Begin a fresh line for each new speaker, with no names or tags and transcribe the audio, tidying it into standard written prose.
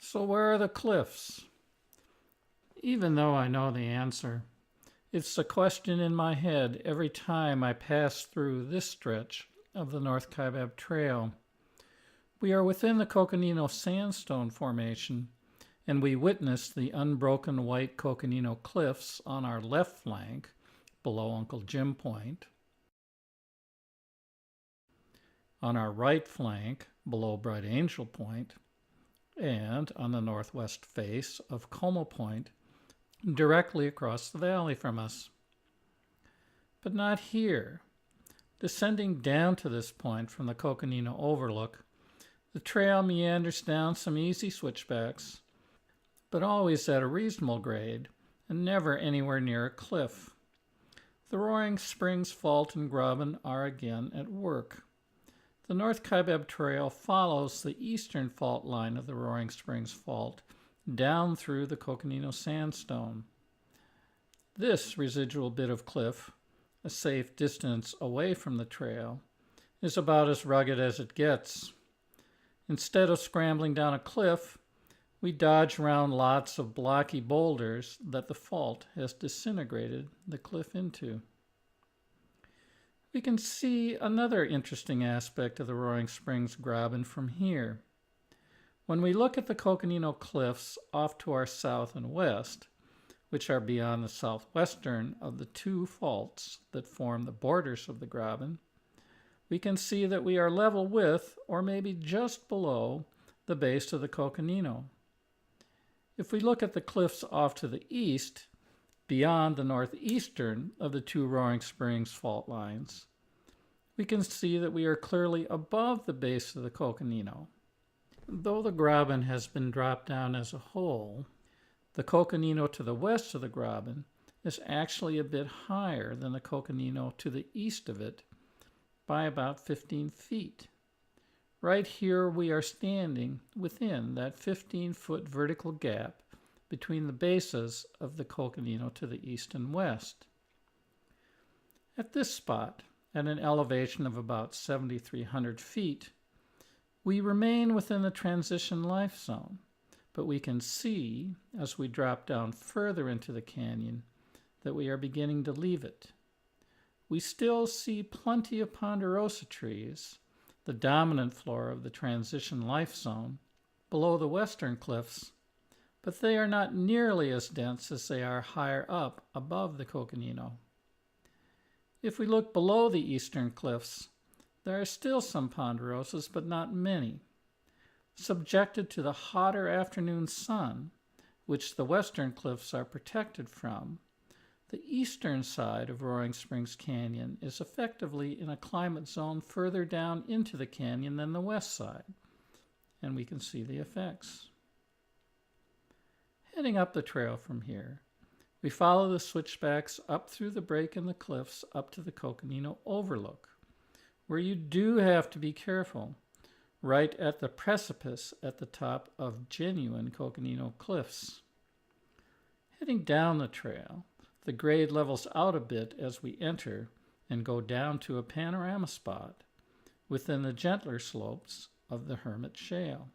So where are the cliffs? Even though I know the answer, it's a question in my head every time I pass through this stretch of the North Kaibab Trail. We are within the Coconino Sandstone Formation, and we witness the unbroken white Coconino cliffs on our left flank below Uncle Jim Point, on our right flank below Bright Angel Point, and on the northwest face of Como Point, directly across the valley from us. But not here. Descending down to this point from the Coconino overlook, the trail meanders down some easy switchbacks, but always at a reasonable grade and never anywhere near a cliff. The Roaring Springs Fault and Graben are again at work. The North Kaibab Trail follows the eastern fault line of the Roaring Springs Fault down through the Coconino Sandstone. This residual bit of cliff, a safe distance away from the trail, is about as rugged as it gets. Instead of scrambling down a cliff, we dodge around lots of blocky boulders that the fault has disintegrated the cliff into. We can see another interesting aspect of the Roaring Springs Graben from here. When we look at the Coconino Cliffs off to our south and west, which are beyond the southwestern of the two faults that form the borders of the Graben, we can see that we are level with, or maybe just below, the base of the Coconino. If we look at the cliffs off to the east, beyond the northeastern of the two Roaring Springs fault lines, we can see that we are clearly above the base of the Coconino. Though the Graben has been dropped down as a whole, the Coconino to the west of the Graben is actually a bit higher than the Coconino to the east of it by about 15 feet. Right here we are standing within that 15-foot vertical gap between the bases of the Coconino to the east and west. At this spot, at an elevation of about 7,300 feet, we remain within the transition life zone, but we can see, as we drop down further into the canyon, that we are beginning to leave it. We still see plenty of ponderosa trees, the dominant flora of the transition life zone, below the western cliffs, but they are not nearly as dense as they are higher up above the Coconino. If we look below the eastern cliffs, there are still some ponderosas, but not many. Subjected to the hotter afternoon sun, which the western cliffs are protected from, the eastern side of Roaring Springs Canyon is effectively in a climate zone further down into the canyon than the west side, and we can see the effects. Heading up the trail from here, we follow the switchbacks up through the break in the cliffs up to the Coconino overlook, where you do have to be careful, right at the precipice at the top of genuine Coconino cliffs. Heading down the trail, the grade levels out a bit as we enter and go down to a panorama spot within the gentler slopes of the Hermit Shale.